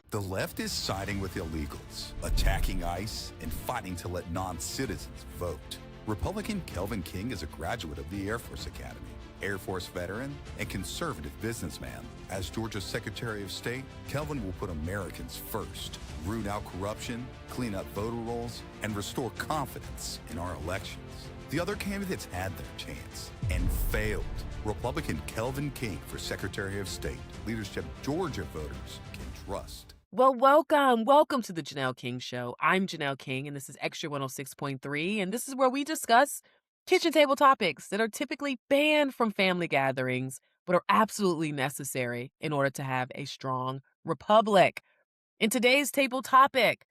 The left is siding with illegals, attacking ICE, and fighting to let non-citizens vote. Republican Kelvin King is a graduate of the Air Force Academy, Air Force veteran, and conservative businessman. As Georgia's Secretary of State, Kelvin will put Americans first, root out corruption, clean up voter rolls, and restore confidence in our elections. The other candidates had their chance and failed. Republican Kelvin King for Secretary of State, leadership Georgia voters can trust. Well, welcome to the Janelle King Show. I'm Janelle King, and this is Extra 106.3, and this is where we discuss kitchen table topics that are typically banned from family gatherings, but are absolutely necessary in order to have a strong republic. In today's table topic,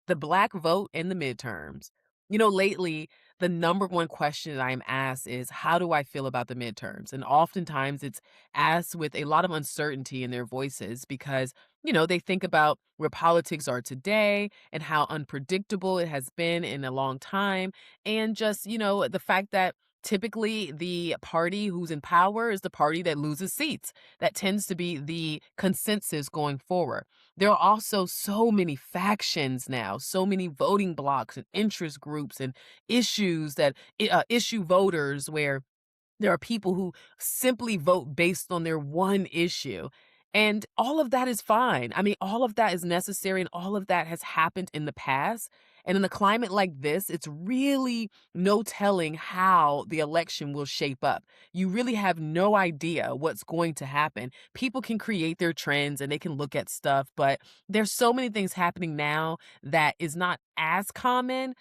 the Black vote in the midterms. Lately, the number one question that I'm asked is, how do I feel about the midterms? And oftentimes it's asked with a lot of uncertainty in their voices because, they think about where politics are today and how unpredictable it has been in a long time. And just, the fact that typically the party who's in power is the party that loses seats. That tends to be the consensus going forward. There are also so many factions now, so many voting blocks and interest groups and issues that issue voters where there are people who simply vote based on their one issue. And all of that is fine. I mean, all of that is necessary and all of that has happened in the past. And in a climate like this, it's really no telling how the election will shape up. You really have no idea what's going to happen. People can create their trends and they can look at stuff, but there's so many things happening now that is not as common.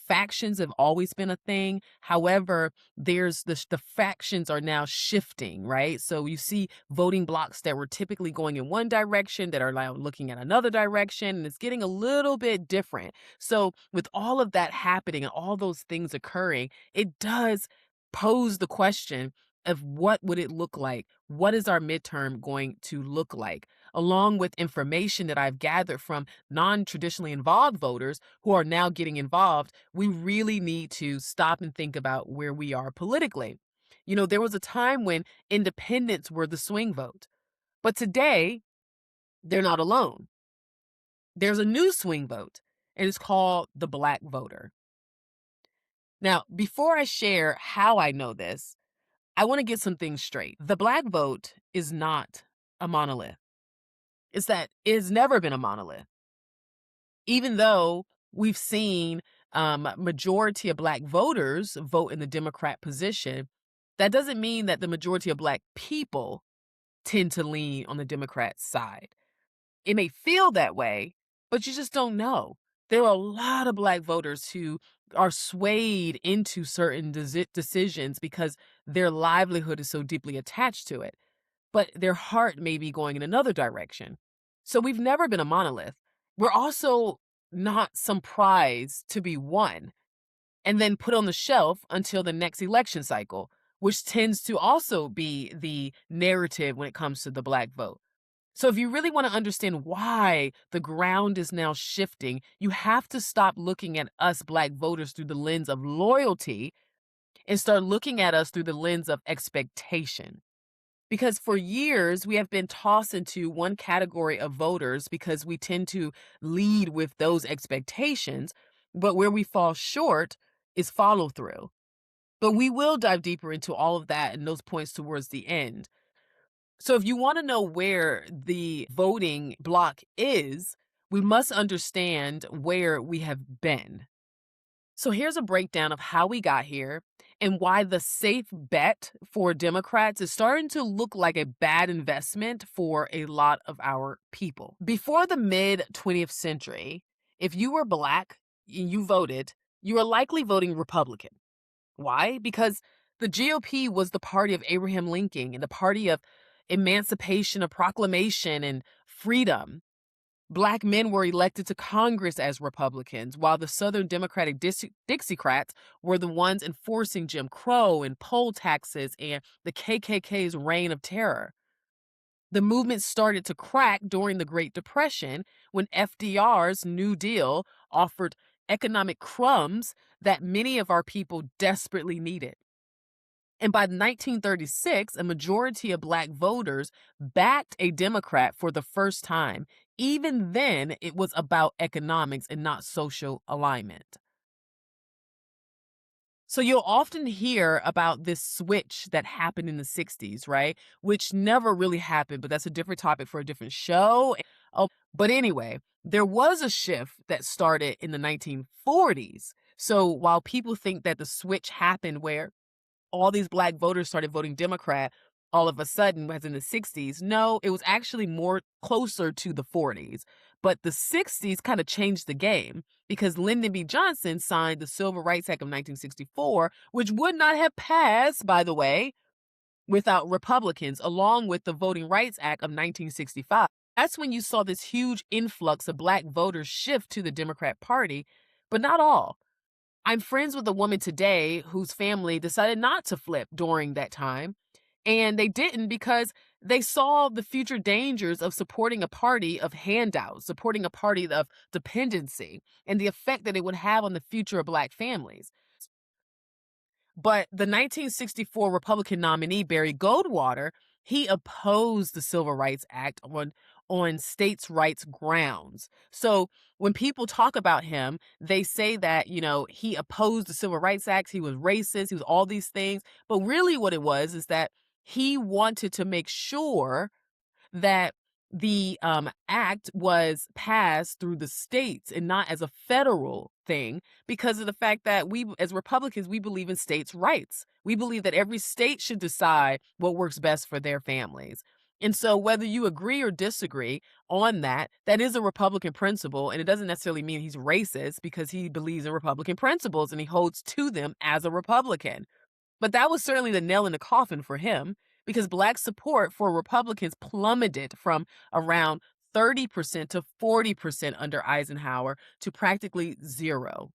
Factions have always been a thing. However, there's the factions are now shifting, right? So you see voting blocks that were typically going in one direction that are now looking at another direction, and it's getting a little bit different. So with all of that happening and all those things occurring, it does pose the question of what would it look like? What is our midterm going to look like? Along with information that I've gathered from non-traditionally involved voters who are now getting involved, we really need to stop and think about where we are politically. There was a time when independents were the swing vote, but today they're not alone. There's a new swing vote, and it's called the Black voter. Now, before I share how I know this, I want to get some things straight. The Black vote is not a monolith. It's never been a monolith. Even though we've seen majority of Black voters vote in the Democrat position, that doesn't mean that the majority of Black people tend to lean on the Democrat side. It may feel that way, but you just don't know. There are a lot of Black voters who are swayed into certain decisions because their livelihood is so deeply attached to it, but their heart may be going in another direction. So we've never been a monolith. We're also not some prize to be won and then put on the shelf until the next election cycle, which tends to also be the narrative when it comes to the Black vote. So if you really want to understand why the ground is now shifting, you have to stop looking at us Black voters through the lens of loyalty and start looking at us through the lens of expectation. Because for years, we have been tossed into one category of voters because we tend to lead with those expectations, but where we fall short is follow through. But we will dive deeper into all of that and those points towards the end. So if you want to know where the voting block is, we must understand where we have been. So here's a breakdown of how we got here and why the safe bet for Democrats is starting to look like a bad investment for a lot of our people. Before the mid 20th century, if you were Black and you voted, you were likely voting Republican. Why? Because the GOP was the party of Abraham Lincoln and the party of emancipation, of proclamation, and freedom. Black men were elected to Congress as Republicans, while the Southern Democratic Dixiecrats were the ones enforcing Jim Crow and poll taxes and the KKK's reign of terror. The movement started to crack during the Great Depression when FDR's New Deal offered economic crumbs that many of our people desperately needed. And by 1936, a majority of Black voters backed a Democrat for the first time, even then, it was about economics and not social alignment. So you'll often hear about this switch that happened in the 60s, right? Which never really happened, but that's a different topic for a different show. Oh, but anyway, there was a shift that started in the 1940s. So while people think that the switch happened where all these black voters started voting Democrat all of a sudden, as in the 60s. No, it was actually more closer to the 40s. But the 60s kind of changed the game because Lyndon B. Johnson signed the Civil Rights Act of 1964, which would not have passed, by the way, without Republicans, along with the Voting Rights Act of 1965. That's when you saw this huge influx of black voters shift to the Democrat Party, but not all. I'm friends with a woman today whose family decided not to flip during that time. And they didn't because they saw the future dangers of supporting a party of handouts, supporting a party of dependency, and the effect that it would have on the future of Black families. But the 1964 Republican nominee, Barry Goldwater, he opposed the Civil Rights Act on states' rights grounds. So when people talk about him, they say that, he opposed the Civil Rights Act, he was racist, he was all these things. But really what it was is that he wanted to make sure that the act was passed through the states and not as a federal thing because of the fact that we, as Republicans, we believe in states' rights. We believe that every state should decide what works best for their families. And so, whether you agree or disagree on that, that is a Republican principle. And it doesn't necessarily mean he's racist because he believes in Republican principles and he holds to them as a Republican. But that was certainly the nail in the coffin for him because Black support for Republicans plummeted from around 30% to 40% under Eisenhower to practically zero.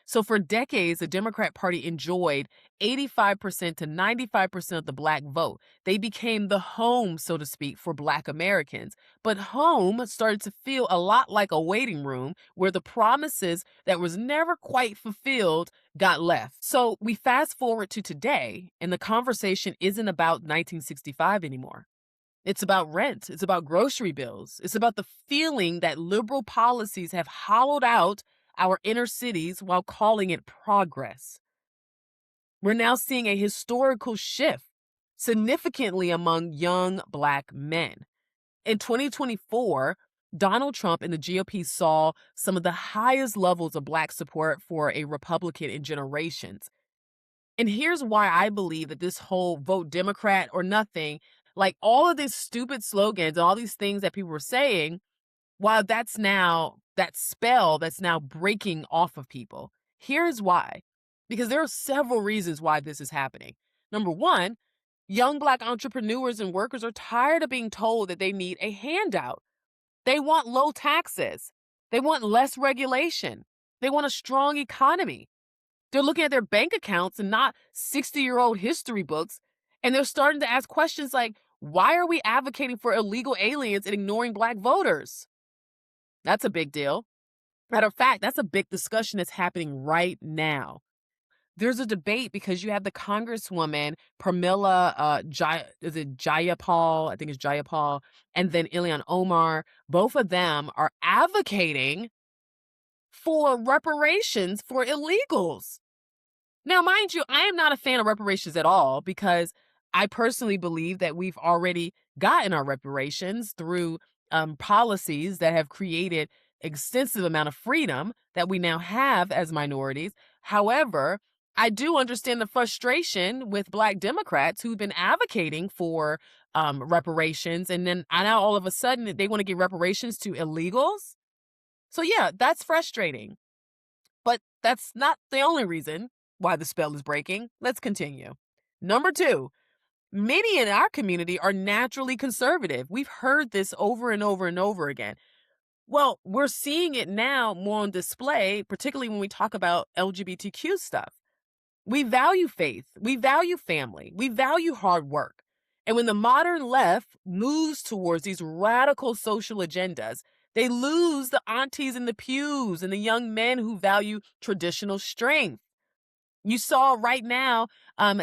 So for decades, the Democrat Party enjoyed 85% to 95% of the Black vote. They became the home, so to speak, for Black Americans. But home started to feel a lot like a waiting room where the promises that was never quite fulfilled got left. So we fast forward to today, and the conversation isn't about 1965 anymore. It's about rent. It's about grocery bills. It's about the feeling that liberal policies have hollowed out our inner cities while calling it progress. We're now seeing a historical shift significantly among young Black men. In 2024, Donald Trump and the GOP saw some of the highest levels of Black support for a Republican in generations. And here's why I believe that this whole vote Democrat or nothing, like all of these stupid slogans, all these things that people were saying, while that's now that spell that's now breaking off of people. Here's why. Because there are several reasons why this is happening. Number one, young Black entrepreneurs and workers are tired of being told that they need a handout. They want low taxes. They want less regulation. They want a strong economy. They're looking at their bank accounts and not 60-year-old history books. And they're starting to ask questions like, why are we advocating for illegal aliens and ignoring Black voters? That's a big deal. Matter of fact, that's a big discussion that's happening right now. There's a debate because you have the Congresswoman Pramila is it Jayapal? I think it's Jayapal, and then Ilhan Omar. Both of them are advocating for reparations for illegals. Now, mind you, I am not a fan of reparations at all because I personally believe that we've already gotten our reparations through policies that have created extensive amount of freedom that we now have as minorities. However, I do understand the frustration with Black Democrats who've been advocating for reparations, and then now all of a sudden they want to give reparations to illegals. So yeah, that's frustrating. But that's not the only reason why the spell is breaking. Let's continue. Number two, many in our community are naturally conservative. We've heard this over and over and over again. Well, we're seeing it now more on display, particularly when we talk about LGBTQ stuff. We value faith, we value family, we value hard work. And when the modern left moves towards these radical social agendas, they lose the aunties in the pews and the young men who value traditional strength. You saw right now,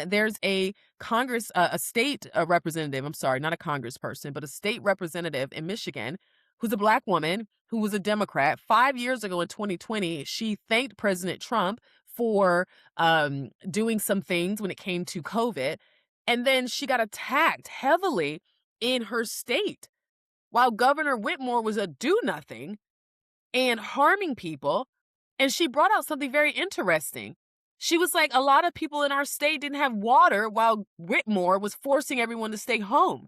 there's a state representative, I'm sorry, not a congressperson, but a state representative in Michigan who's a Black woman who was a Democrat. 5 years ago in 2020, she thanked President Trump for doing some things when it came to COVID. And then she got attacked heavily in her state while Governor Whitmore was a do nothing and harming people. And she brought out something very interesting. She was like, a lot of people in our state didn't have water while Whitmore was forcing everyone to stay home.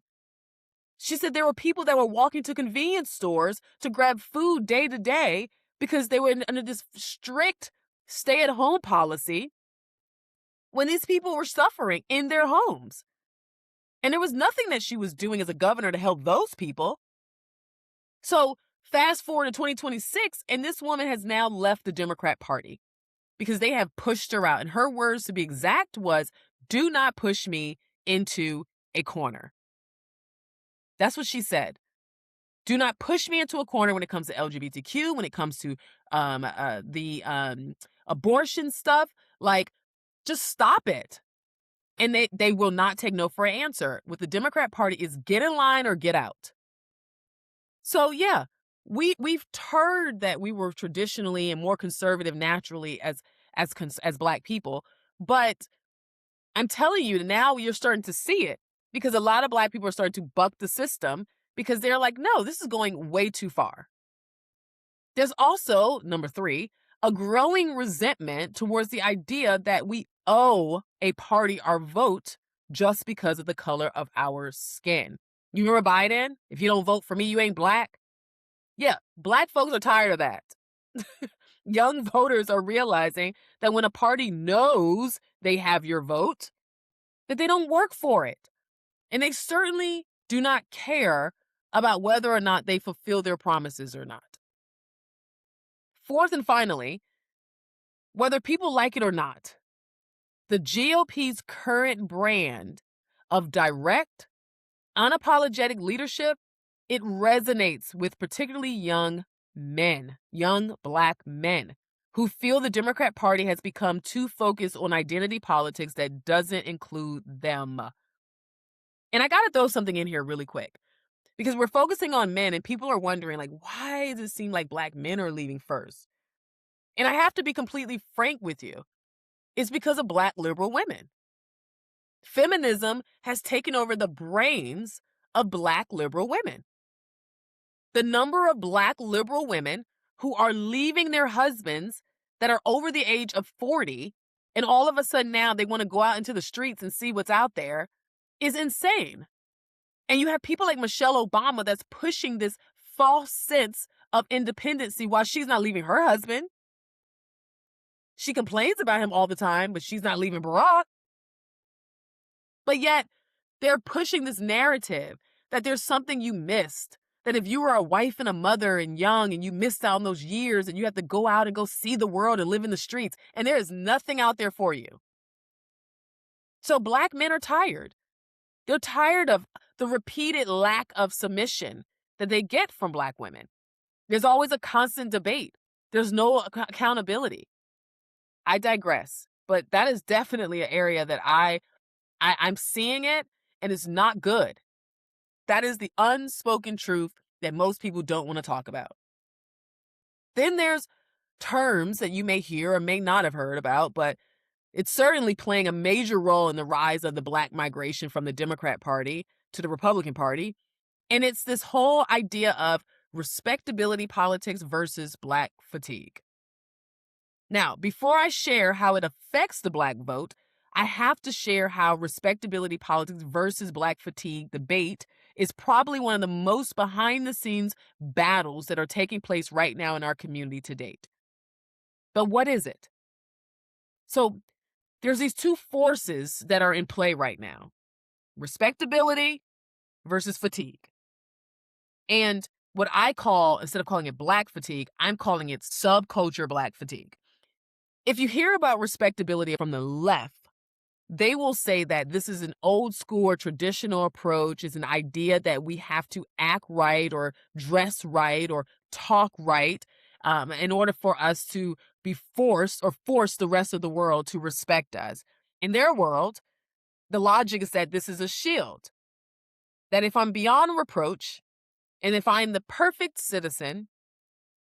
She said there were people that were walking to convenience stores to grab food day to day because they were under this strict stay-at-home policy when these people were suffering in their homes. And there was nothing that she was doing as a governor to help those people. So fast forward to 2026, and this woman has now left the Democrat Party because they have pushed her out. And her words, to be exact, was, "Do not push me into a corner." That's what she said. Do not push me into a corner when it comes to LGBTQ, when it comes to the abortion stuff. Like, just stop it. And they will not take no for an answer. With the Democrat Party is get in line or get out. So yeah, we've heard that we were traditionally and more conservative naturally as Black people, but I'm telling you now you're starting to see it because a lot of Black people are starting to buck the system because they're like, no, this is going way too far. There's also, number 3, a growing resentment towards the idea that we owe a party our vote just because of the color of our skin. You remember Biden? If you don't vote for me, you ain't Black. Yeah, Black folks are tired of that. Young voters are realizing that when a party knows they have your vote, that they don't work for it. And they certainly do not care about whether or not they fulfill their promises or not. Fourth and finally, whether people like it or not, the GOP's current brand of direct, unapologetic leadership, it resonates with particularly young men, young Black men, who feel the Democrat Party has become too focused on identity politics that doesn't include them. And I gotta throw something in here really quick, because we're focusing on men and people are wondering, like, why does it seem like Black men are leaving first? And I have to be completely frank with you. It's because of Black liberal women. Feminism has taken over the brains of Black liberal women. The number of Black liberal women who are leaving their husbands that are over the age of 40, and all of a sudden now they want to go out into the streets and see what's out there, is insane. And you have people like Michelle Obama that's pushing this false sense of independency while she's not leaving her husband. She complains about him all the time, but she's not leaving Barack. But yet, they're pushing this narrative that there's something you missed. That if you were a wife and a mother and young and you missed out on those years and you have to go out and go see the world and live in the streets, and there is nothing out there for you. So Black men are tired. They're tired of the repeated lack of submission that they get from Black women. There's always a constant debate. There's no accountability. I digress, but that is definitely an area that I'm seeing it, and it's not good. That is the unspoken truth that most people don't want to talk about. Then there's terms that you may hear or may not have heard about, but it's certainly playing a major role in the rise of the Black migration from the Democrat Party to the Republican Party. And it's this whole idea of respectability politics versus Black fatigue. Now, before I share how it affects the Black vote, I have to share how respectability politics versus Black fatigue debate is probably one of the most behind-the-scenes battles that are taking place right now in our community to date. But what is it? So there's these two forces that are in play right now: respectability versus fatigue. And what I call, instead of calling it Black fatigue, I'm calling it subculture Black fatigue. If you hear about respectability from the left, they will say that this is an old school or traditional approach. It's an idea that we have to act right or dress right or talk right in order for us to be forced or force the rest of the world to respect us. In their world, the logic is that this is a shield. That if I'm beyond reproach and if I'm the perfect citizen,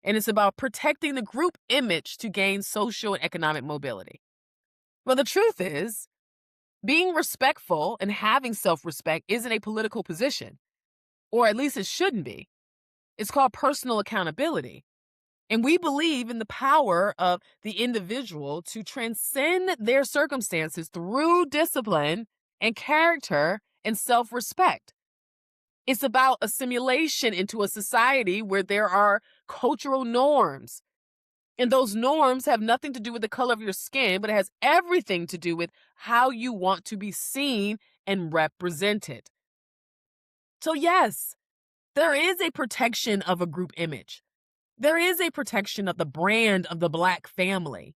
and it's about protecting the group image to gain social and economic mobility. Well, the truth is, being respectful and having self respect isn't a political position, or at least it shouldn't be. It's called personal accountability. And we believe in the power of the individual to transcend their circumstances through discipline and character and self respect. It's about assimilation into a society where there are cultural norms. And those norms have nothing to do with the color of your skin, but it has everything to do with how you want to be seen and represented. So, yes, there is a protection of a group image. There is a protection of the brand of the Black family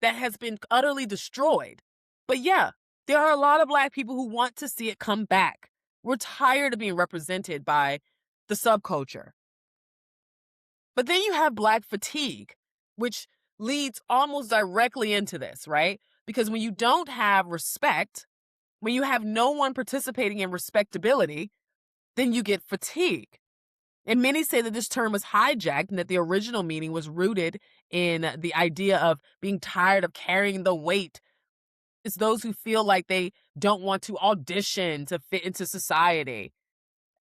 that has been utterly destroyed. But yeah, there are a lot of Black people who want to see it come back. We're tired of being represented by the subculture. But then you have Black fatigue, which leads almost directly into this, right? Because when you don't have respect, when you have no one participating in respectability, then you get fatigue. And many say that this term was hijacked and that the original meaning was rooted in the idea of being tired of carrying the weight. It's those who feel like they don't want to audition to fit into society.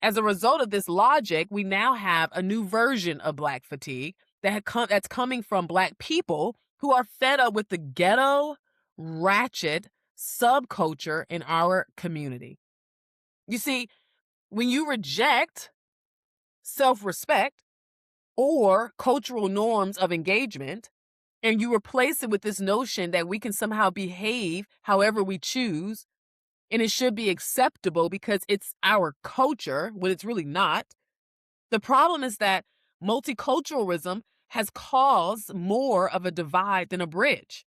As a result of this logic, we now have a new version of Black fatigue that's coming from Black people who are fed up with the ghetto, ratchet subculture in our community. You see, when you reject self-respect or cultural norms of engagement, and you replace it with this notion that we can somehow behave however we choose, and it should be acceptable because it's our culture, when it's really not. The problem is that multiculturalism has caused more of a divide than a bridge.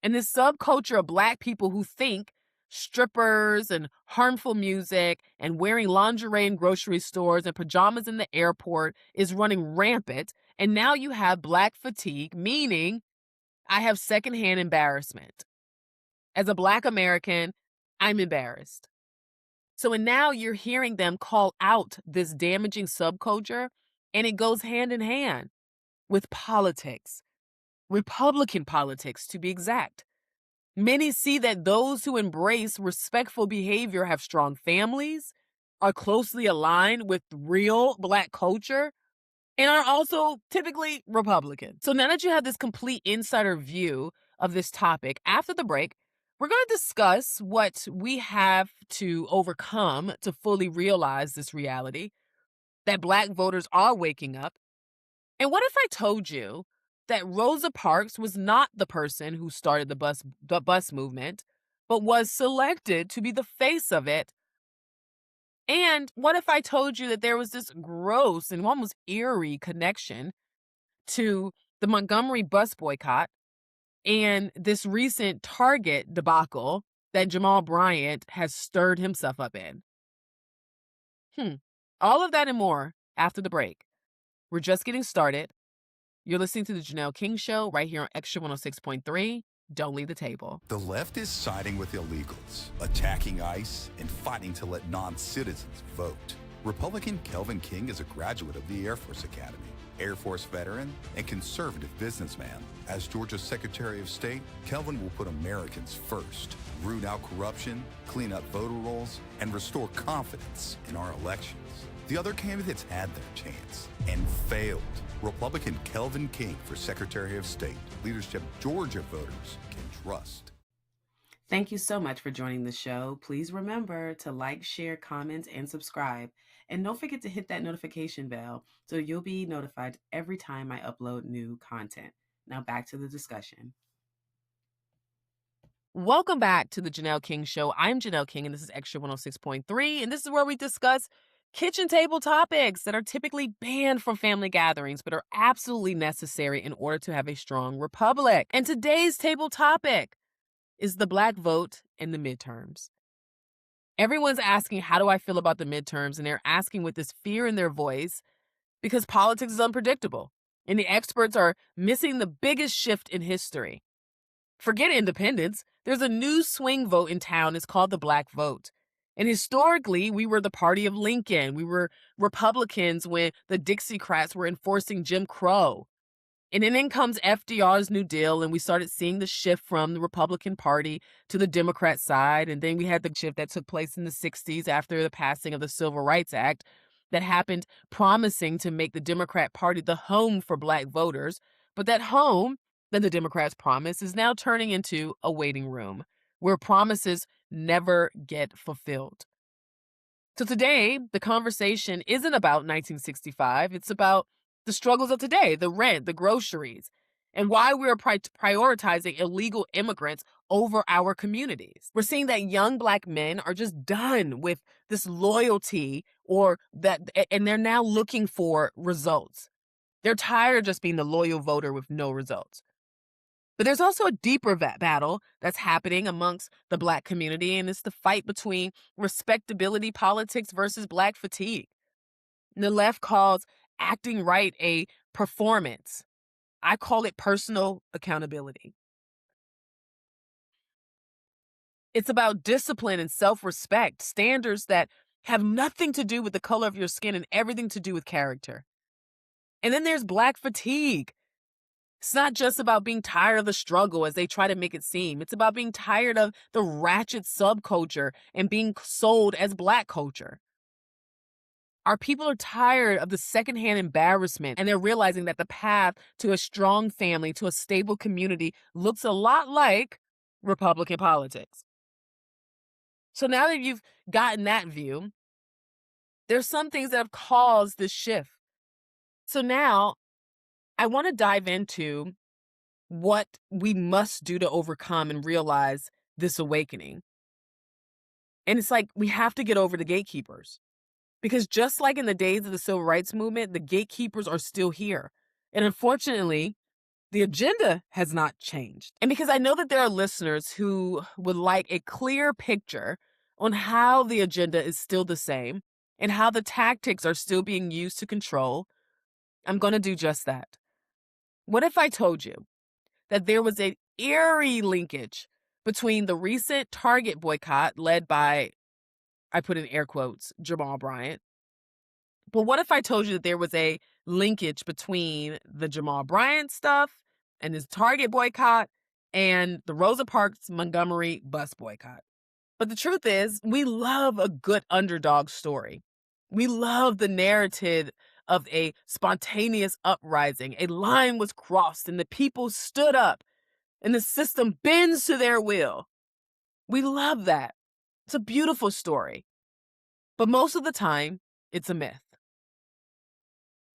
And this subculture of Black people who think strippers and harmful music and wearing lingerie in grocery stores and pajamas in the airport is running rampant. And now you have Black fatigue, meaning I have secondhand embarrassment. As a Black American, I'm embarrassed. And now you're hearing them call out this damaging subculture, and it goes hand in hand with politics, Republican politics to be exact. Many see that those who embrace respectful behavior have strong families, are closely aligned with real Black culture, and are also typically Republican. So now that you have this complete insider view of this topic, after the break, we're going to discuss what we have to overcome to fully realize this reality, that Black voters are waking up. And what if I told you that Rosa Parks was not the person who started the bus movement, but was selected to be the face of it? And what if I told you that there was this gross and almost eerie connection to the Montgomery bus boycott and this recent Target debacle that Jamal Bryant has stirred himself up in? All of that and more after the break. We're just getting started. You're listening to the Janelle King Show right here on Extra 106.3. Don't leave the table. The left is siding with illegals, attacking ICE, and fighting to let non-citizens vote. Republican Kelvin King is a graduate of the Air Force Academy, Air Force veteran, and conservative businessman. As Georgia's Secretary of State, Kelvin will put Americans first, root out corruption, clean up voter rolls, and restore confidence in our elections. The other candidates had their chance and failed. Republican Kelvin King for Secretary of State, leadership Georgia voters can trust. Thank you so much for joining the show. Please remember to like, share, comment, and subscribe. And don't forget to hit that notification bell so you'll be notified every time I upload new content. Now back to the discussion. Welcome back to the Janelle King Show. I'm Janelle King, and this is Extra 106.3, and this is where we discuss kitchen table topics that are typically banned from family gatherings, but are absolutely necessary in order to have a strong republic. And today's table topic is the Black vote and the midterms. Everyone's asking, how do I feel about the midterms? And they're asking with this fear in their voice because politics is unpredictable. And the experts are missing the biggest shift in history. Forget independence. There's a new swing vote in town. It's called the Black vote. And historically, we were the party of Lincoln. We were Republicans when the Dixiecrats were enforcing Jim Crow. And then in comes FDR's New Deal, and we started seeing the shift from the Republican Party to the Democrat side. And then we had the shift that took place in the 60s after the passing of the Civil Rights Act that happened, promising to make the Democrat Party the home for Black voters. But that home that the Democrats promised is now turning into a waiting room where promises never get fulfilled. So today, the conversation isn't about 1965. It's about the struggles of today, the rent, the groceries, and why we're prioritizing illegal immigrants over our communities. We're seeing that young Black men are just done with this loyalty and they're now looking for results. They're tired of just being the loyal voter with no results. But there's also a deeper battle that's happening amongst the Black community, and it's the fight between respectability politics versus Black fatigue. The left calls acting right a performance. I call it personal accountability. It's about discipline and self-respect, standards that have nothing to do with the color of your skin and everything to do with character. And then there's Black fatigue. It's not just about being tired of the struggle as they try to make it seem. It's about being tired of the ratchet subculture and being sold as Black culture. Our people are tired of the secondhand embarrassment, and they're realizing that the path to a strong family, to a stable community, looks a lot like Republican politics. So now that you've gotten that view, there's some things that have caused this shift. So now I want to dive into what we must do to overcome and realize this awakening. And it's like we have to get over the gatekeepers. Because just like in the days of the civil rights movement, the gatekeepers are still here. And unfortunately, the agenda has not changed. And because I know that there are listeners who would like a clear picture on how the agenda is still the same and how the tactics are still being used to control, I'm going to do just that. What if I told you that there was an eerie linkage between the recent Target boycott led by, I put in air quotes, Jamal Bryant? But what if I told you that there was a linkage between the Jamal Bryant stuff and his Target boycott and the Rosa Parks Montgomery bus boycott? But the truth is, we love a good underdog story. We love the narrative of a spontaneous uprising. A line was crossed and the people stood up and the system bends to their will. We love that. It's a beautiful story. But most of the time, it's a myth.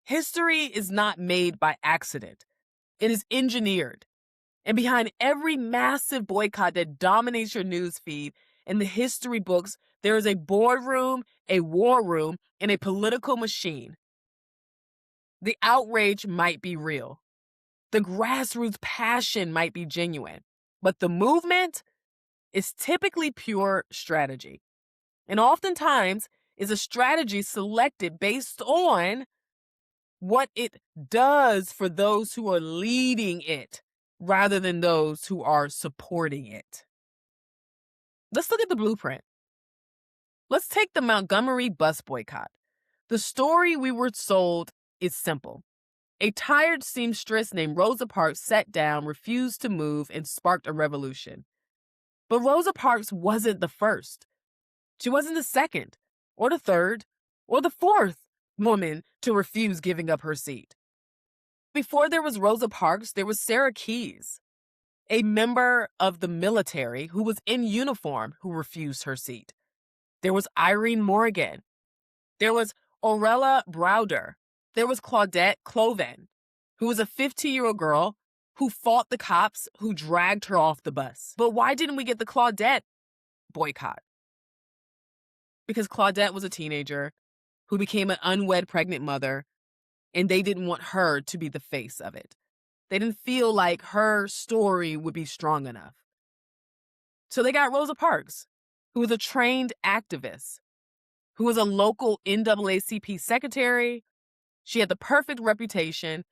History is not made by accident. It is engineered. And behind every massive boycott that dominates your news feed in the history books, there is a boardroom, a war room, and a political machine. The outrage might be real. The grassroots passion might be genuine. But the movement is typically pure strategy. And oftentimes is a strategy selected based on what it does for those who are leading it rather than those who are supporting it. Let's look at the blueprint. Let's take the Montgomery bus boycott. The story we were sold is simple. A tired seamstress named Rosa Parks sat down, refused to move, and sparked a revolution. But Rosa Parks wasn't the first. She wasn't the second, or the third, or the fourth woman to refuse giving up her seat. Before there was Rosa Parks, there was Sarah Keyes, a member of the military who was in uniform who refused her seat. There was Irene Morgan. There was Orella Browder. There was Claudette Cloven, who was a 15-year-old girl who fought the cops who dragged her off the bus. But why didn't we get the Claudette boycott? Because Claudette was a teenager who became an unwed pregnant mother, and they didn't want her to be the face of it. They didn't feel like her story would be strong enough. So they got Rosa Parks, who was a trained activist, who was a local NAACP secretary. She had the perfect reputation.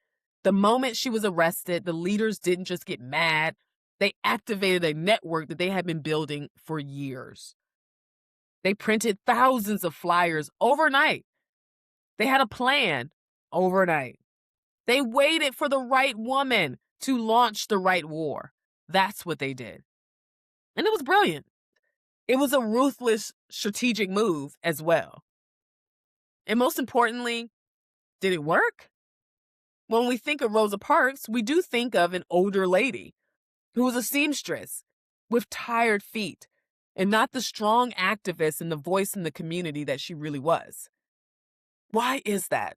The moment she was arrested, the leaders didn't just get mad. They activated a network that they had been building for years. They printed thousands of flyers overnight. They had a plan overnight. They waited for the right woman to launch the right war. That's what they did. And it was brilliant. It was a ruthless strategic move as well. And most importantly, did it work? When we think of Rosa Parks, we do think of an older lady who was a seamstress with tired feet and not the strong activist and the voice in the community that she really was. Why is that?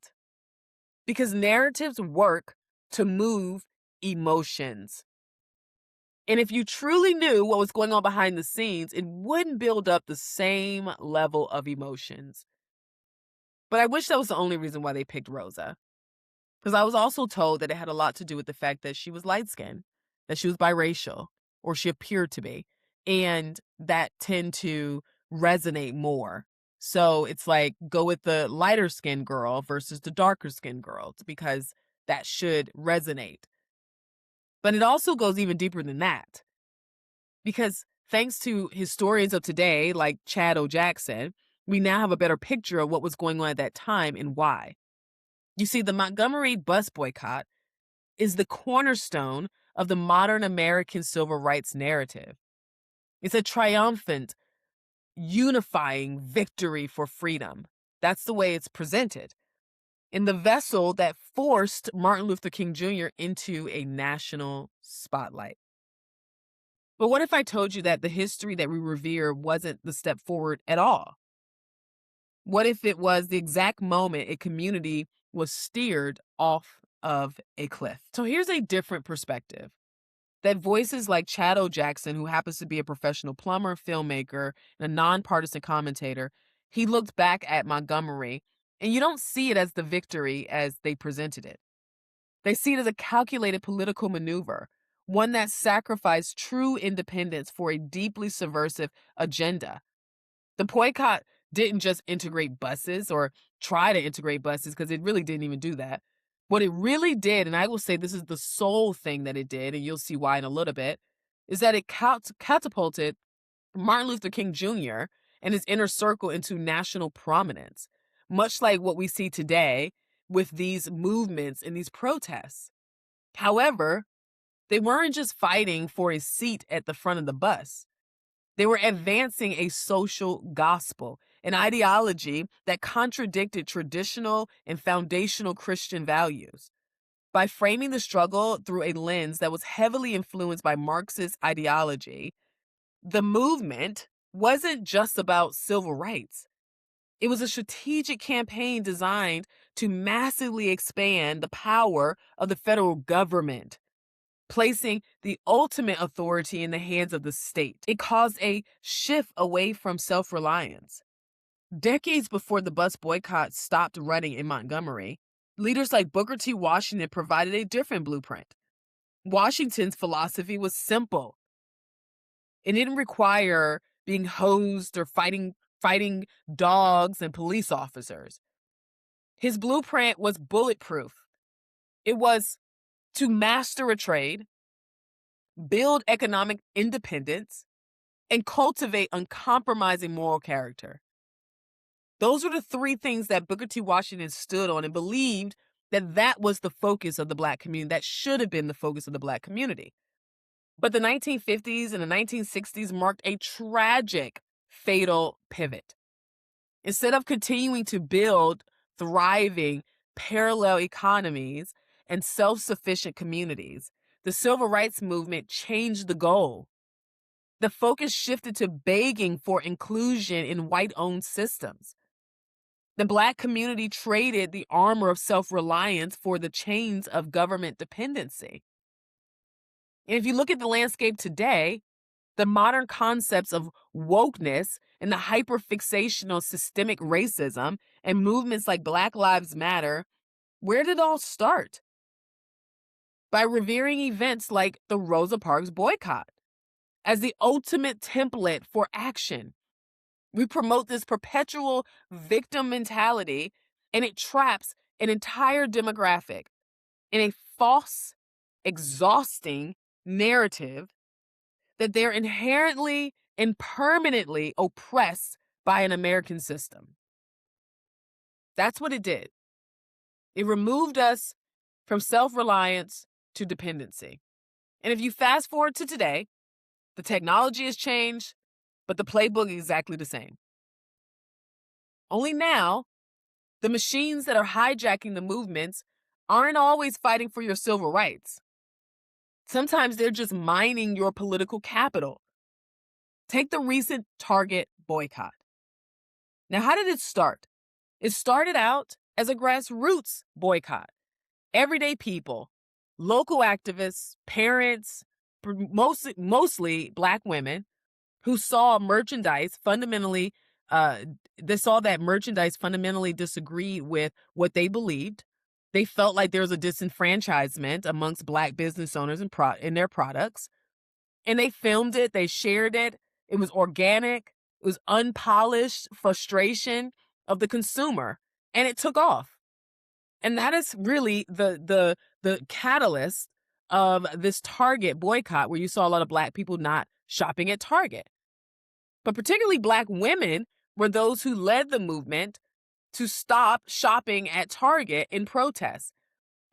Because narratives work to move emotions. And if you truly knew what was going on behind the scenes, it wouldn't build up the same level of emotions. But I wish that was the only reason why they picked Rosa. Because I was also told that it had a lot to do with the fact that she was light skinned, that she was biracial, or she appeared to be, and that tend to resonate more. So it's like go with the lighter skinned girl versus the darker skinned girl because that should resonate. But it also goes even deeper than that because thanks to historians of today, like Chad O. Jackson, we now have a better picture of what was going on at that time and why. You see, the Montgomery bus boycott is the cornerstone of the modern American civil rights narrative. It's a triumphant, unifying victory for freedom. That's the way it's presented. In the vessel that forced Martin Luther King Jr. into a national spotlight. But what if I told you that the history that we revere wasn't the step forward at all? What if it was the exact moment a community was steered off of a cliff? So here's a different perspective. That voices like Chad O. Jackson, who happens to be a professional plumber, filmmaker, and a nonpartisan commentator, he looked back at Montgomery, and you don't see it as the victory as they presented it. They see it as a calculated political maneuver, one that sacrificed true independence for a deeply subversive agenda. The boycott didn't just integrate buses or try to integrate buses because it really didn't even do that. What it really did, and I will say this is the sole thing that it did, and you'll see why in a little bit, is that it catapulted Martin Luther King Jr. and his inner circle into national prominence, much like what we see today with these movements and these protests. However, they weren't just fighting for a seat at the front of the bus. They were advancing a social gospel, an ideology that contradicted traditional and foundational Christian values. By framing the struggle through a lens that was heavily influenced by Marxist ideology, the movement wasn't just about civil rights. It was a strategic campaign designed to massively expand the power of the federal government, placing the ultimate authority in the hands of the state. It caused a shift away from self-reliance. Decades before the bus boycott stopped running in Montgomery, leaders like Booker T. Washington provided a different blueprint. Washington's philosophy was simple. It didn't require being hosed or fighting dogs and police officers. His blueprint was bulletproof. It was to master a trade, build economic independence, and cultivate uncompromising moral character. Those were the three things that Booker T. Washington stood on and believed that that was the focus of the Black community. That should have been the focus of the Black community. But the 1950s and the 1960s marked a tragic, fatal pivot. Instead of continuing to build thriving, parallel economies and self-sufficient communities, the civil rights movement changed the goal. The focus shifted to begging for inclusion in white-owned systems. The Black community traded the armor of self-reliance for the chains of government dependency. And if you look at the landscape today, the modern concepts of wokeness and the hyperfixation on systemic racism and movements like Black Lives Matter, where did it all start? By revering events like the Rosa Parks boycott as the ultimate template for action. We promote this perpetual victim mentality, and it traps an entire demographic in a false, exhausting narrative that they're inherently and permanently oppressed by an American system. That's what it did. It removed us from self-reliance to dependency. And if you fast forward to today, the technology has changed, but the playbook is exactly the same. Only now, the machines that are hijacking the movements aren't always fighting for your civil rights. Sometimes they're just mining your political capital. Take the recent Target boycott. Now, how did it start? It started out as a grassroots boycott. Everyday people, local activists, parents, mostly Black women who saw merchandise fundamentally, they saw that merchandise fundamentally disagreed with what they believed. They felt like there was a disenfranchisement amongst Black business owners in their products. And they filmed it, they shared it. It was organic, it was unpolished frustration of the consumer, and it took off. And that is really the catalyst of this Target boycott, where you saw a lot of Black people not shopping at Target. But particularly Black women were those who led the movement to stop shopping at Target in protest.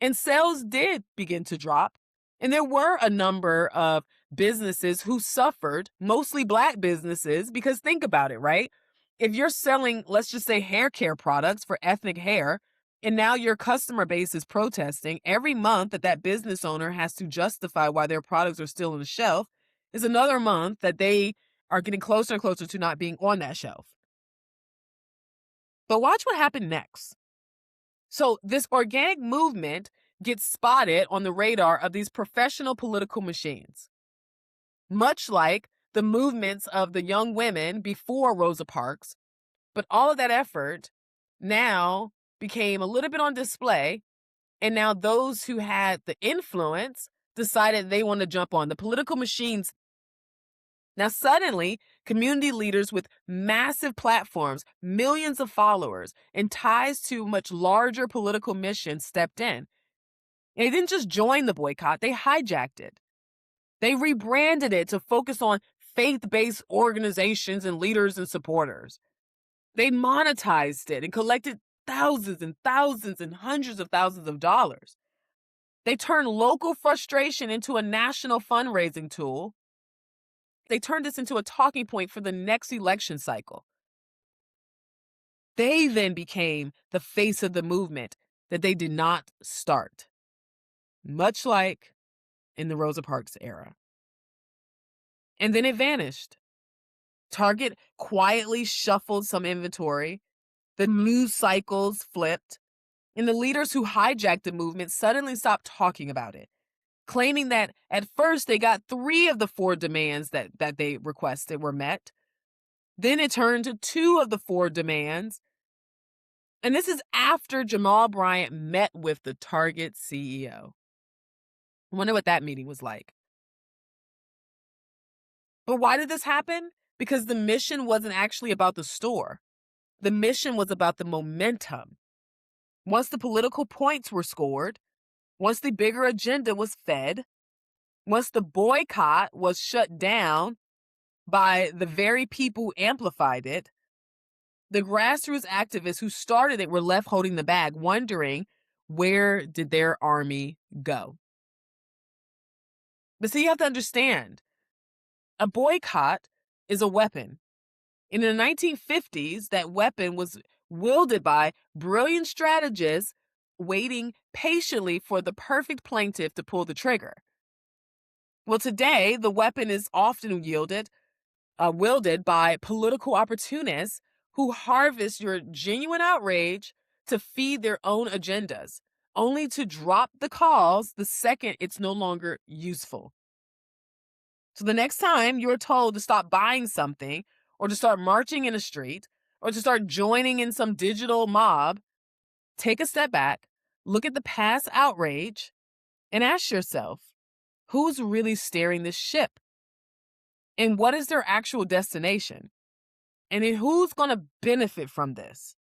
And sales did begin to drop. And there were a number of businesses who suffered, mostly Black businesses, because think about it, right? If you're selling, let's just say, hair care products for ethnic hair, and now your customer base is protesting, every month that business owner has to justify why their products are still on the shelf is another month that they are getting closer and closer to not being on that shelf. But watch what happened next. So this organic movement gets spotted on the radar of these professional political machines. Much like the movements of the young women before Rosa Parks, but all of that effort now became a little bit on display, and now those who had the influence decided they want to jump on the political machines. Now suddenly, community leaders with massive platforms, millions of followers, and ties to much larger political missions stepped in. And they didn't just join the boycott, they hijacked it. They rebranded it to focus on faith-based organizations and leaders and supporters. They monetized it and collected thousands and thousands and hundreds of thousands of dollars. They turned local frustration into a national fundraising tool. They turned this into a talking point for the next election cycle. They then became the face of the movement that they did not start, much like in the Rosa Parks era. And then it vanished. Target quietly shuffled some inventory. The news cycles flipped. And the leaders who hijacked the movement suddenly stopped talking about it, claiming that at first they got 3 of the 4 demands that they requested were met. Then it turned to 2 of the 4 demands. And this is after Jamal Bryant met with the Target CEO. I wonder what that meeting was like. But why did this happen? Because the mission wasn't actually about the store. The mission was about the momentum. Once the political points were scored, once the bigger agenda was fed, once the boycott was shut down by the very people who amplified it, the grassroots activists who started it were left holding the bag, wondering, where did their army go? But see, you have to understand, a boycott is a weapon. In the 1950s, that weapon was wielded by brilliant strategists waiting patiently for the perfect plaintiff to pull the trigger. Well, today, the weapon is often wielded by political opportunists who harvest your genuine outrage to feed their own agendas, only to drop the cause the second it's no longer useful. So the next time you're told to stop buying something, or to start marching in a street, or to start joining in some digital mob, take a step back, look at the past outrage, and ask yourself, who's really steering this ship? And what is their actual destination? And then who's going to benefit from this?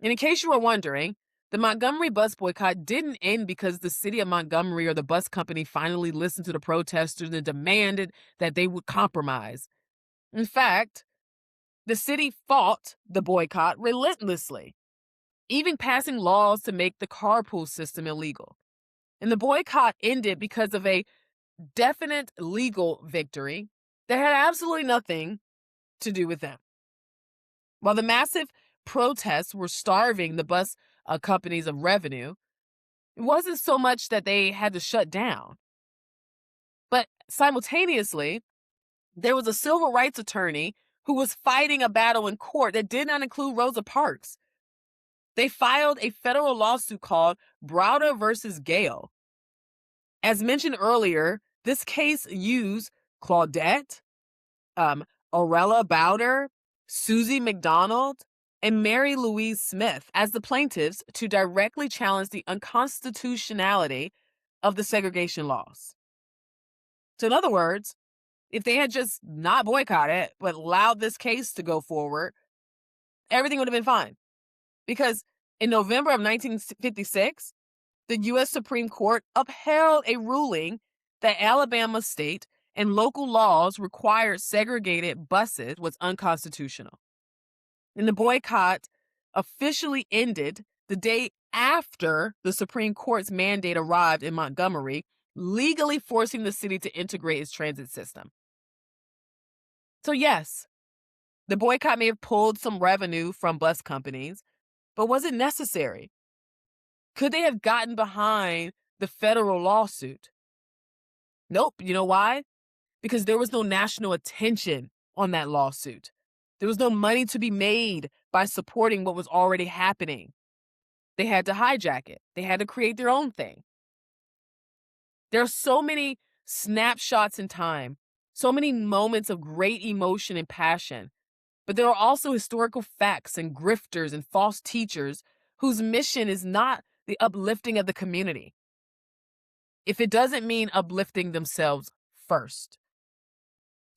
And in case you were wondering, the Montgomery bus boycott didn't end because the city of Montgomery or the bus company finally listened to the protesters and demanded that they would compromise. In fact, The city fought the boycott relentlessly, even passing laws to make the carpool system illegal. And the boycott ended because of a definite legal victory that had absolutely nothing to do with them. While the massive protests were starving the bus companies of revenue, it wasn't so much that they had to shut down. But simultaneously, there was a civil rights attorney who was fighting a battle in court that did not include Rosa Parks. They filed a federal lawsuit called Browder versus Gale. As mentioned earlier, this case used Claudette, Orella Bowder, Susie McDonald, and Mary Louise Smith as the plaintiffs to directly challenge the unconstitutionality of the segregation laws. So in other words, if they had just not boycotted, but allowed this case to go forward, everything would have been fine. Because in November of 1956, the U.S. Supreme Court upheld a ruling that Alabama state and local laws required segregated buses was unconstitutional. And the boycott officially ended the day after the Supreme Court's mandate arrived in Montgomery, legally forcing the city to integrate its transit system. So yes, the boycott may have pulled some revenue from bus companies, but was it necessary? Could they have gotten behind the federal lawsuit? Nope. You know why? Because there was no national attention on that lawsuit. There was no money to be made by supporting what was already happening. They had to hijack it. They had to create their own thing. There are so many snapshots in time, so many moments of great emotion and passion, but there are also historical facts and grifters and false teachers whose mission is not the uplifting of the community, if it doesn't mean uplifting themselves first.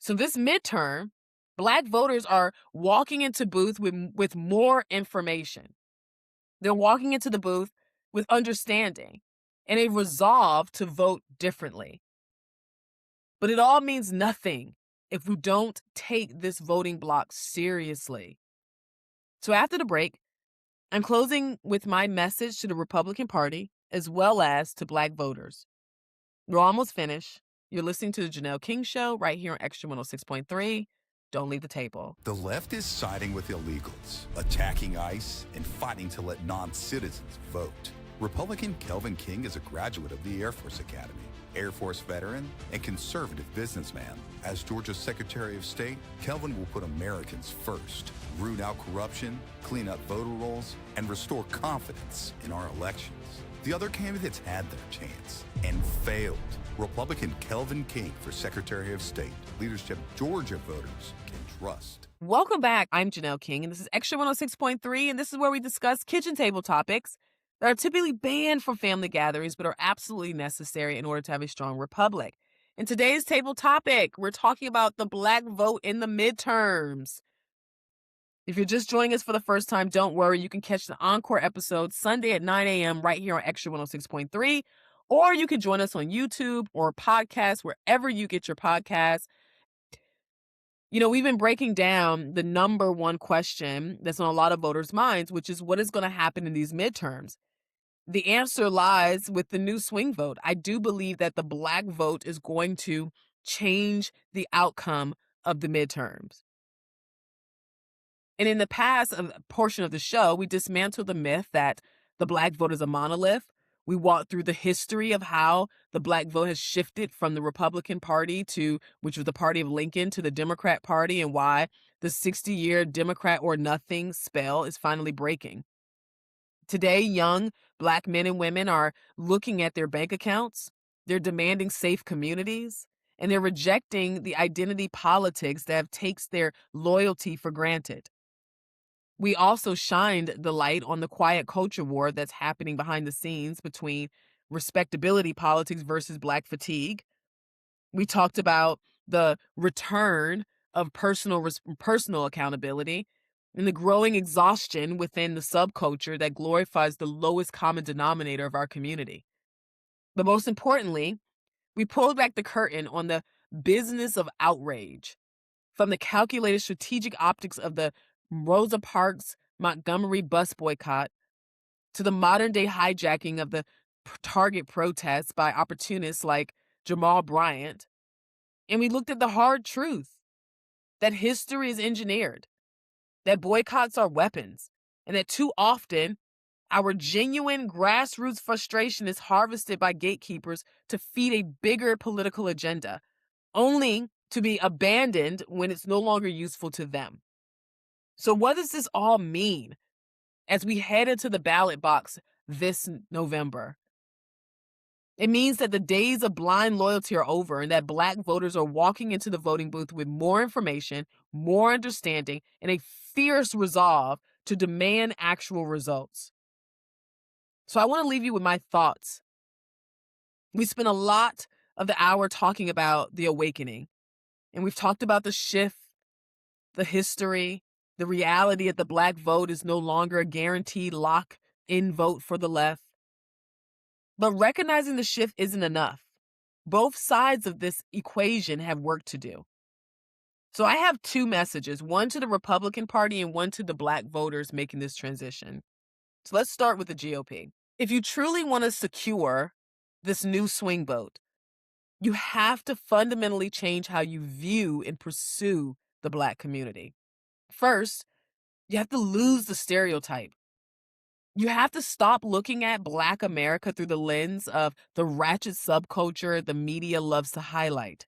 So this midterm, Black voters are walking into booth with more information. They're walking into the booth with understanding and a resolve to vote differently. But it all means nothing if we don't take this voting block seriously. So after the break, I'm closing with my message to the Republican Party as well as to Black voters. We're almost finished. You're listening to the Janelle King Show right here on Extra 106.3. Don't leave the table. The left is siding with illegals, attacking ICE, and fighting to let non-citizens vote. Republican Kelvin King is a graduate of the Air Force Academy, Air Force veteran, and conservative businessman. As Georgia's Secretary of State, Kelvin will put Americans first, root out corruption, clean up voter rolls, and restore confidence in our elections. The other candidates had their chance and failed. Republican Kelvin King for Secretary of State, leadership Georgia voters can trust. Welcome back. I'm Janelle King, and this is Extra 106.3, and this is where we discuss kitchen table topics that are typically banned from family gatherings but are absolutely necessary in order to have a strong republic. In today's table topic, we're talking about the Black vote in the midterms. If you're just joining us for the first time, don't worry. You can catch the encore episode Sunday at 9 a.m. right here on Extra 106.3, or you can join us on YouTube or podcast, wherever you get your podcasts. You know, we've been breaking down the number one question that's on a lot of voters' minds, which is what is going to happen in these midterms? The answer lies with the new swing vote. I do believe that the Black vote is going to change the outcome of the midterms. And in the past portion of the show, we dismantled the myth that the Black vote is a monolith. We walked through the history of how the Black vote has shifted from the Republican Party which was the party of Lincoln, to the Democrat Party, and why the 60-year Democrat or nothing spell is finally breaking. Today, young Black men and women are looking at their bank accounts, they're demanding safe communities, and they're rejecting the identity politics that takes their loyalty for granted. We also shined the light on the quiet culture war that's happening behind the scenes between respectability politics versus Black fatigue. We talked about the return of personal accountability and the growing exhaustion within the subculture that glorifies the lowest common denominator of our community. But most importantly, we pulled back the curtain on the business of outrage. from the calculated strategic optics of the Rosa Parks Montgomery bus boycott to the modern day hijacking of the Target protests by opportunists like Jamal Bryant. And we looked at the hard truth that history is engineered, that boycotts are weapons, and that too often our genuine grassroots frustration is harvested by gatekeepers to feed a bigger political agenda, only to be abandoned when it's no longer useful to them. So, what does this all mean as we head into the ballot box this November? It means that the days of blind loyalty are over and that Black voters are walking into the voting booth with more information, more understanding, and a fierce resolve to demand actual results. So I want to leave you with my thoughts. We spent a lot of the hour talking about the awakening, and we've talked about the shift, the history, the reality that the Black vote is no longer a guaranteed lock-in vote for the left. But recognizing the shift isn't enough. Both sides of this equation have work to do. So I have two messages, one to the Republican Party and one to the Black voters making this transition. So let's start with the GOP. If you truly want to secure this new swing vote, you have to fundamentally change how you view and pursue the Black community. First, you have to lose the stereotype. You have to stop looking at Black America through the lens of the ratchet subculture the media loves to highlight.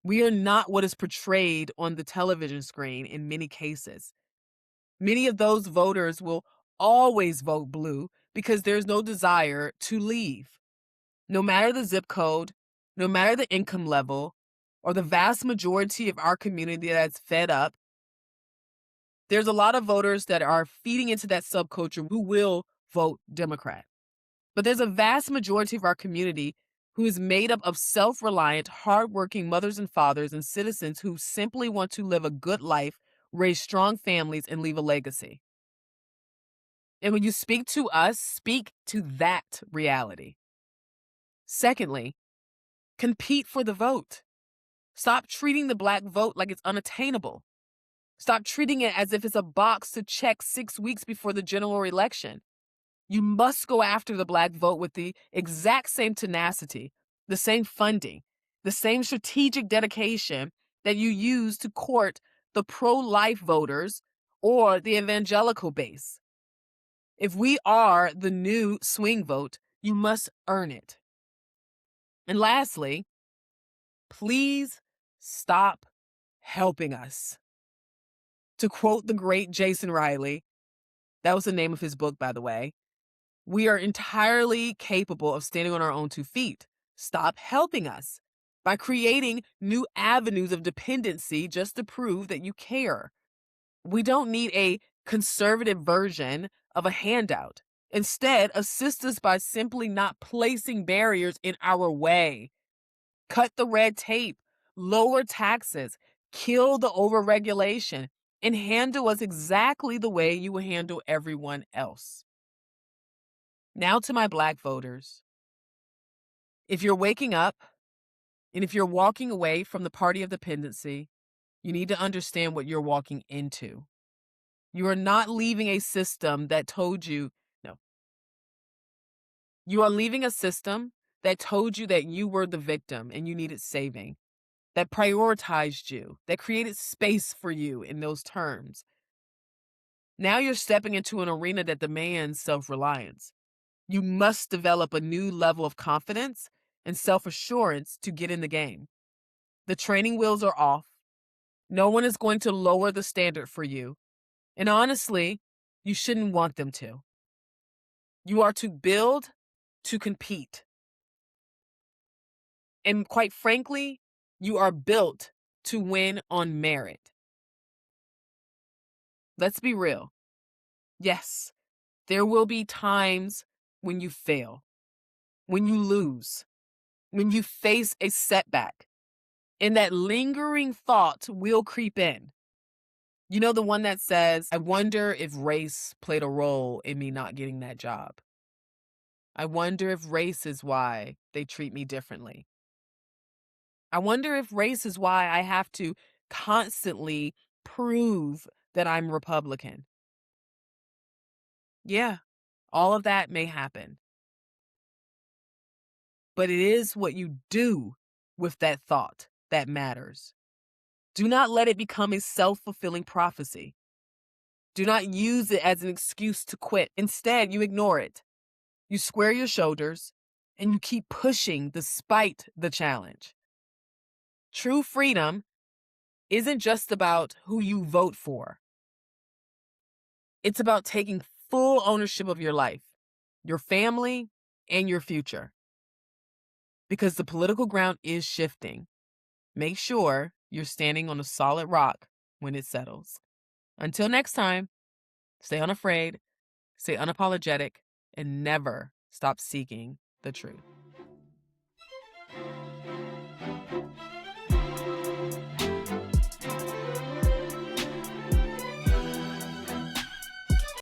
We are not what is portrayed on the television screen in many cases. Many of those voters will always vote blue because there's no desire to leave. No matter the zip code, no matter the income level, or the vast majority of our community that's fed up, there's a lot of voters that are feeding into that subculture who will vote Democrat. But there's a vast majority of our community who is made up of self-reliant, hardworking mothers and fathers and citizens who simply want to live a good life, raise strong families, and leave a legacy. And when you speak to us, speak to that reality. Secondly, compete for the vote. Stop treating the Black vote like it's unattainable. Stop treating it as if it's a box to check 6 weeks before the general election. You must go after the Black vote with the exact same tenacity, the same funding, the same strategic dedication that you use to court the pro-life voters or the evangelical base. If we are the new swing vote, you must earn it. And lastly, please stop helping us. To quote the great Jason Riley, that was the name of his book, by the way, we are entirely capable of standing on our own 2 feet. Stop helping us by creating new avenues of dependency just to prove that you care. We don't need a conservative version of a handout. Instead, assist us by simply not placing barriers in our way. Cut the red tape, lower taxes, kill the overregulation, and handle us exactly the way you would handle everyone else. Now to my Black voters. If you're waking up and if you're walking away from the party of dependency, you need to understand what you're walking into. You are not leaving a system that told you, no. You are leaving a system that told you that you were the victim and you needed saving, that prioritized you, that created space for you in those terms. Now you're stepping into an arena that demands self-reliance. You must develop a new level of confidence and self-assurance to get in the game. The training wheels are off. No one is going to lower the standard for you. And honestly, you shouldn't want them to. You are to build to compete. And quite frankly, you are built to win on merit. Let's be real. Yes, there will be times when you fail, when you lose, when you face a setback, and that lingering thought will creep in. You know, the one that says, I wonder if race played a role in me not getting that job. I wonder if race is why they treat me differently. I wonder if race is why I have to constantly prove that I'm Republican. Yeah, all of that may happen, but it is what you do with that thought that matters. Do not let it become a self-fulfilling prophecy. Do not use it as an excuse to quit. Instead, you ignore it. You square your shoulders and you keep pushing despite the challenge. True freedom isn't just about who you vote for. It's about taking full ownership of your life, your family, and your future. Because the political ground is shifting. Make sure you're standing on a solid rock when it settles. Until next time, stay unafraid, stay unapologetic, and never stop seeking the truth.